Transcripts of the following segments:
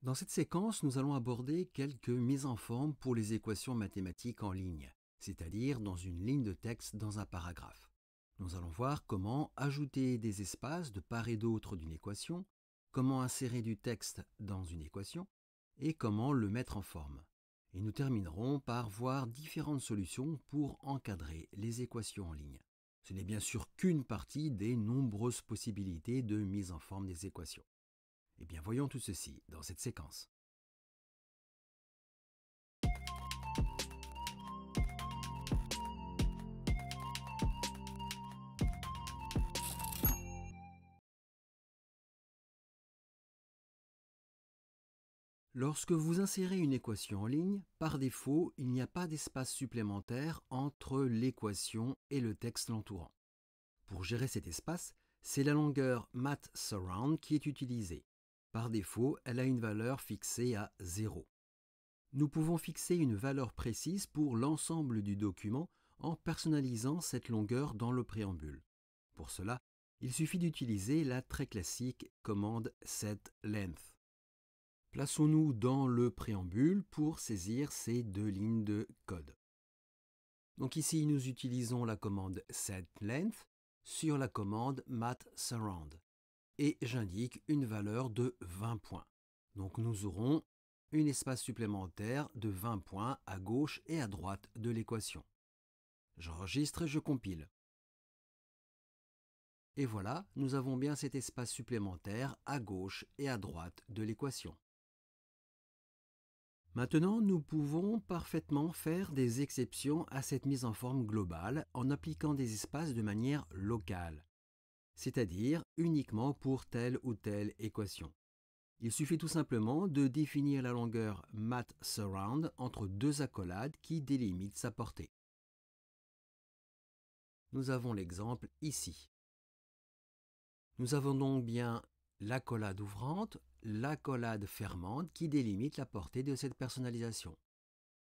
Dans cette séquence, nous allons aborder quelques mises en forme pour les équations mathématiques en ligne, c'est-à-dire dans une ligne de texte dans un paragraphe. Nous allons voir comment ajouter des espaces de part et d'autre d'une équation, comment insérer du texte dans une équation et comment le mettre en forme. Et nous terminerons par voir différentes solutions pour encadrer les équations en ligne. Ce n'est bien sûr qu'une partie des nombreuses possibilités de mise en forme des équations. Eh bien, voyons tout ceci dans cette séquence. Lorsque vous insérez une équation en ligne, par défaut, il n'y a pas d'espace supplémentaire entre l'équation et le texte l'entourant. Pour gérer cet espace, c'est la longueur mathSurround qui est utilisée. Par défaut, elle a une valeur fixée à 0. Nous pouvons fixer une valeur précise pour l'ensemble du document en personnalisant cette longueur dans le préambule. Pour cela, il suffit d'utiliser la très classique commande setLength. Plaçons-nous dans le préambule pour saisir ces deux lignes de code. Donc ici, nous utilisons la commande setLength sur la commande mathSurround et j'indique une valeur de 20 points. Donc nous aurons un espace supplémentaire de 20 points à gauche et à droite de l'équation. J'enregistre et je compile. Et voilà, nous avons bien cet espace supplémentaire à gauche et à droite de l'équation. Maintenant, nous pouvons parfaitement faire des exceptions à cette mise en forme globale en appliquant des espaces de manière locale, c'est-à-dire uniquement pour telle ou telle équation. Il suffit tout simplement de définir la longueur mathSurround entre deux accolades qui délimitent sa portée. Nous avons l'exemple ici. Nous avons donc bien l'accolade ouvrante, l'accolade fermante qui délimite la portée de cette personnalisation.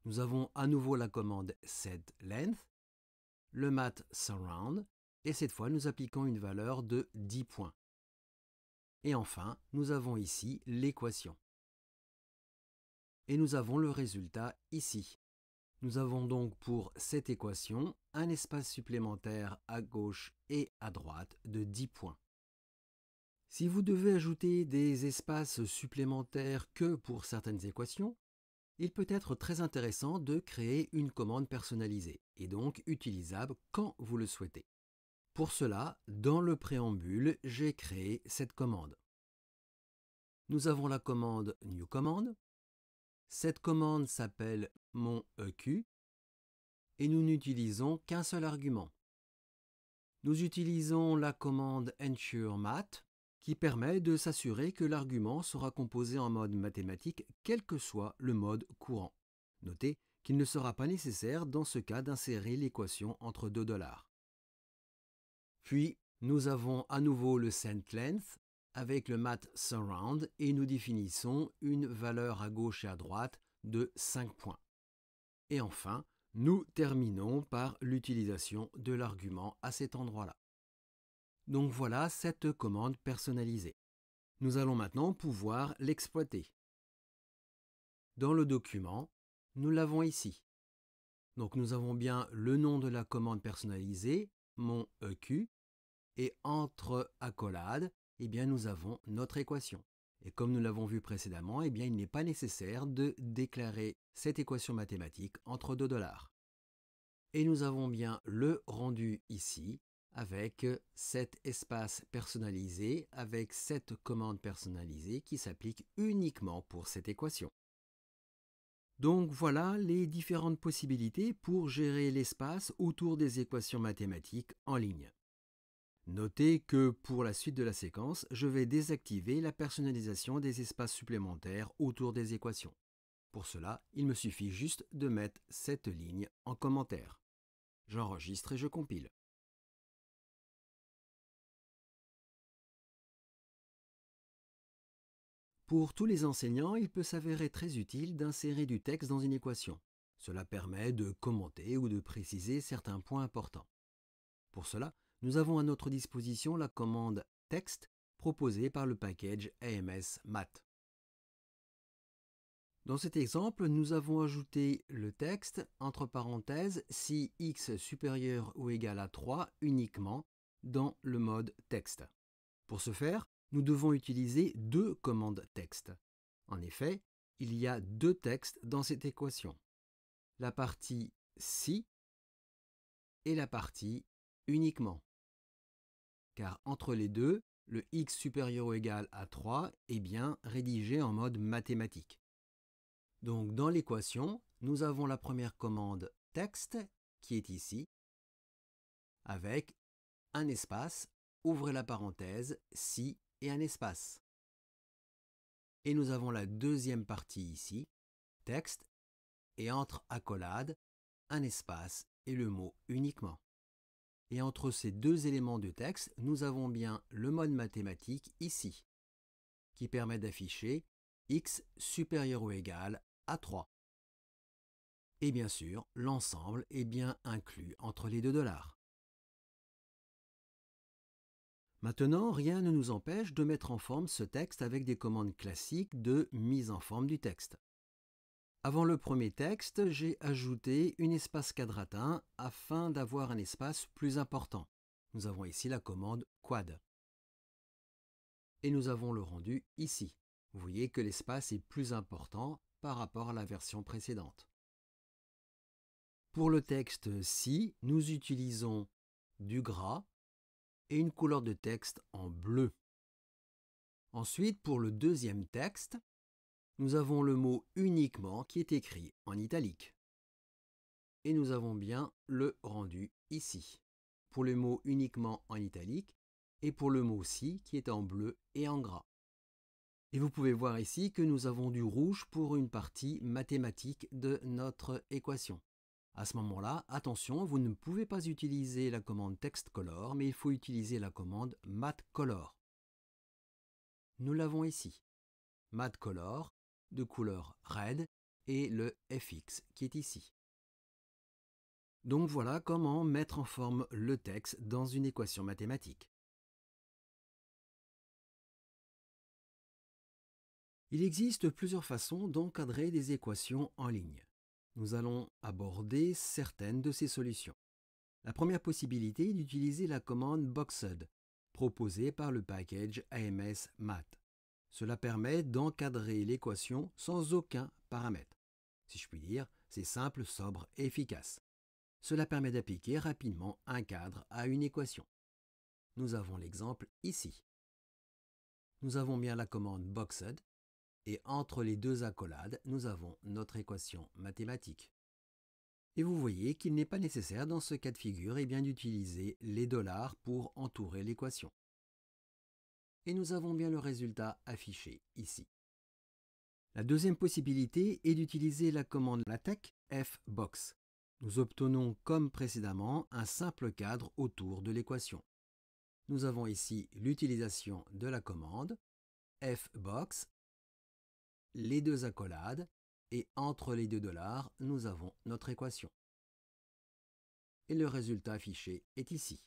Nous avons à nouveau la commande setLength, le mathSurround, et cette fois nous appliquons une valeur de 10 points. Et enfin, nous avons ici l'équation. Et nous avons le résultat ici. Nous avons donc pour cette équation un espace supplémentaire à gauche et à droite de 10 points. Si vous devez ajouter des espaces supplémentaires que pour certaines équations, il peut être très intéressant de créer une commande personnalisée et donc utilisable quand vous le souhaitez. Pour cela, dans le préambule, j'ai créé cette commande. Nous avons la commande newCommand. Cette commande s'appelle monEQ et nous n'utilisons qu'un seul argument. Nous utilisons la commande ensureMath qui permet de s'assurer que l'argument sera composé en mode mathématique quel que soit le mode courant. Notez qu'il ne sera pas nécessaire dans ce cas d'insérer l'équation entre $. Puis, nous avons à nouveau le setLength avec le mathSurround et nous définissons une valeur à gauche et à droite de 5 points. Et enfin, nous terminons par l'utilisation de l'argument à cet endroit-là. Donc voilà cette commande personnalisée. Nous allons maintenant pouvoir l'exploiter. Dans le document, nous l'avons ici. Donc nous avons bien le nom de la commande personnalisée, monEQ, et entre accolades, nous avons notre équation. Et comme nous l'avons vu précédemment, il n'est pas nécessaire de déclarer cette équation mathématique entre $. Et nous avons bien le rendu ici, avec cet espace personnalisé, avec cette commande personnalisée qui s'applique uniquement pour cette équation. Donc voilà les différentes possibilités pour gérer l'espace autour des équations mathématiques en ligne. Notez que pour la suite de la séquence, je vais désactiver la personnalisation des espaces supplémentaires autour des équations. Pour cela, il me suffit juste de mettre cette ligne en commentaire. J'enregistre et je compile. Pour tous les enseignants, il peut s'avérer très utile d'insérer du texte dans une équation. Cela permet de commenter ou de préciser certains points importants. Pour cela, nous avons à notre disposition la commande texte proposée par le package AMS Math. Dans cet exemple, nous avons ajouté le texte entre parenthèses si x supérieur ou égal à 3 uniquement dans le mode texte. Pour ce faire, nous devons utiliser deux commandes texte. En effet, il y a deux textes dans cette équation. La partie si et la partie uniquement. Car entre les deux, le x supérieur ou égal à 3 est bien rédigé en mode mathématique. Donc dans l'équation, nous avons la première commande texte qui est ici, avec un espace, ouvrez la parenthèse, si et un espace. Et nous avons la deuxième partie ici, texte, et entre accolades, un espace et le mot uniquement. Et entre ces deux éléments de texte, nous avons bien le mode mathématique ici, qui permet d'afficher x supérieur ou égal à 3. Et bien sûr, l'ensemble est bien inclus entre les $. Maintenant, rien ne nous empêche de mettre en forme ce texte avec des commandes classiques de mise en forme du texte. Avant le premier texte, j'ai ajouté une espace quadratin afin d'avoir un espace plus important. Nous avons ici la commande quad. Et nous avons le rendu ici. Vous voyez que l'espace est plus important par rapport à la version précédente. Pour le texte ci, nous utilisons du gras et une couleur de texte en bleu. Ensuite, pour le deuxième texte, nous avons le mot uniquement qui est écrit en italique. Et nous avons bien le rendu ici, pour le mot uniquement en italique et pour le mot si qui est en bleu et en gras. Et vous pouvez voir ici que nous avons du rouge pour une partie mathématique de notre équation. À ce moment-là, attention, vous ne pouvez pas utiliser la commande textcolor, mais il faut utiliser la commande matcolor. Nous l'avons ici. Matcolor de couleur red et le fx qui est ici. Donc voilà comment mettre en forme le texte dans une équation mathématique. Il existe plusieurs façons d'encadrer des équations en ligne. Nous allons aborder certaines de ces solutions. La première possibilité est d'utiliser la commande Boxed, proposée par le package AMS Math. Cela permet d'encadrer l'équation sans aucun paramètre. Si je puis dire, c'est simple, sobre et efficace. Cela permet d'appliquer rapidement un cadre à une équation. Nous avons l'exemple ici. Nous avons bien la commande Boxed, et entre les deux accolades, nous avons notre équation mathématique. Et vous voyez qu'il n'est pas nécessaire dans ce cas de figure d'utiliser les $ pour entourer l'équation. Et nous avons bien le résultat affiché ici. La deuxième possibilité est d'utiliser la commande LaTeX fbox. Nous obtenons comme précédemment un simple cadre autour de l'équation. Nous avons ici l'utilisation de la commande fbox, les deux accolades, et entre les deux $, nous avons notre équation. Et le résultat affiché est ici.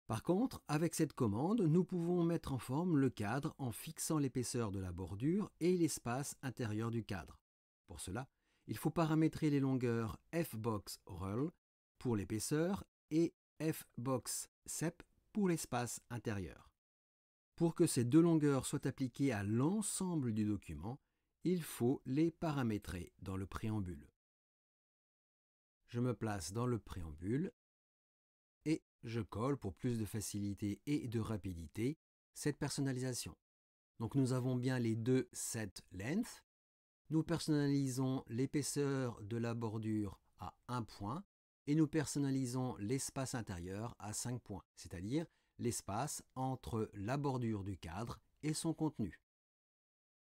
Par contre, avec cette commande, nous pouvons mettre en forme le cadre en fixant l'épaisseur de la bordure et l'espace intérieur du cadre. Pour cela, il faut paramétrer les longueurs fbox_rel pour l'épaisseur et fbox_sep pour l'espace intérieur. Pour que ces deux longueurs soient appliquées à l'ensemble du document, il faut les paramétrer dans le préambule. Je me place dans le préambule et je colle pour plus de facilité et de rapidité cette personnalisation. Donc nous avons bien les deux set length. Nous personnalisons l'épaisseur de la bordure à 1 point et nous personnalisons l'espace intérieur à 5 points, c'est-à-dire l'espace entre la bordure du cadre et son contenu.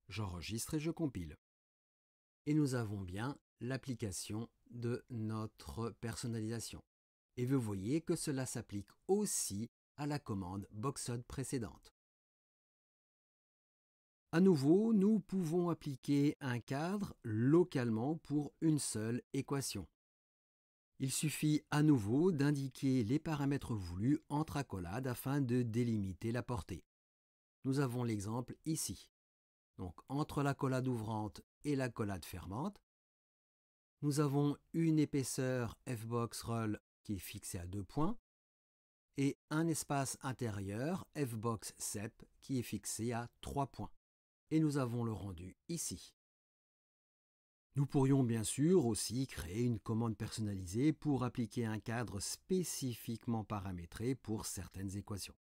J'enregistre et je compile. Et nous avons bien l'application de notre personnalisation. Et vous voyez que cela s'applique aussi à la commande Boxed précédente. À nouveau, nous pouvons appliquer un cadre localement pour une seule équation. Il suffit à nouveau d'indiquer les paramètres voulus entre accolades afin de délimiter la portée. Nous avons l'exemple ici. Donc entre l'accolade ouvrante et l'accolade fermante. Nous avons une épaisseur fbox roll qui est fixée à 2 points et un espace intérieur fbox cep qui est fixé à 3 points. Et nous avons le rendu ici. Nous pourrions bien sûr aussi créer une commande personnalisée pour appliquer un cadre spécifiquement paramétré pour certaines équations.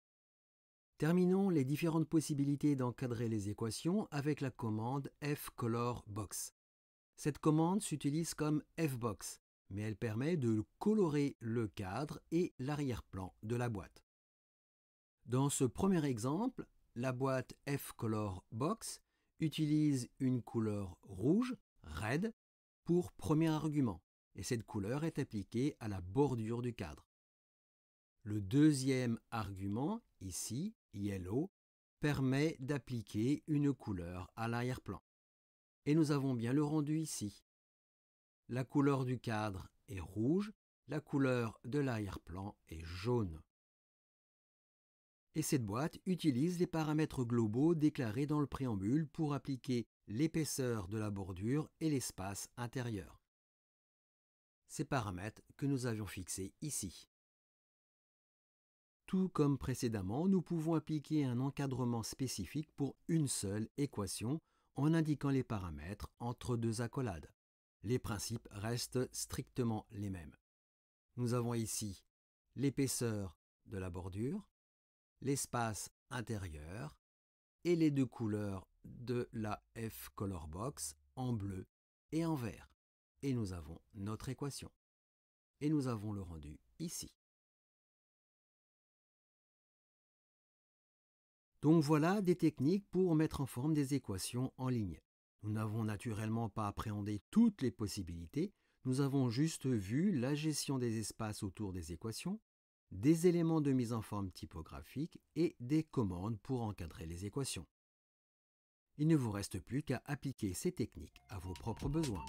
Terminons les différentes possibilités d'encadrer les équations avec la commande fColorBox. Cette commande s'utilise comme fbox, mais elle permet de colorer le cadre et l'arrière-plan de la boîte. Dans ce premier exemple, la boîte fColorBox utilise une couleur rouge, red, pour premier argument, et cette couleur est appliquée à la bordure du cadre. Le deuxième argument, ici, yellow, permet d'appliquer une couleur à l'arrière-plan. Et nous avons bien le rendu ici. La couleur du cadre est rouge, la couleur de l'arrière-plan est jaune. Et cette boîte utilise les paramètres globaux déclarés dans le préambule pour appliquer l'épaisseur de la bordure et l'espace intérieur. Ces paramètres que nous avions fixés ici. Tout comme précédemment, nous pouvons appliquer un encadrement spécifique pour une seule équation en indiquant les paramètres entre deux accolades. Les principes restent strictement les mêmes. Nous avons ici l'épaisseur de la bordure, l'espace intérieur et les deux couleurs de la fColorBox en bleu et en vert. Et nous avons notre équation. Et nous avons le rendu ici. Donc voilà des techniques pour mettre en forme des équations en ligne. Nous n'avons naturellement pas appréhendé toutes les possibilités, nous avons juste vu la gestion des espaces autour des équations, des éléments de mise en forme typographique et des commandes pour encadrer les équations. Il ne vous reste plus qu'à appliquer ces techniques à vos propres besoins.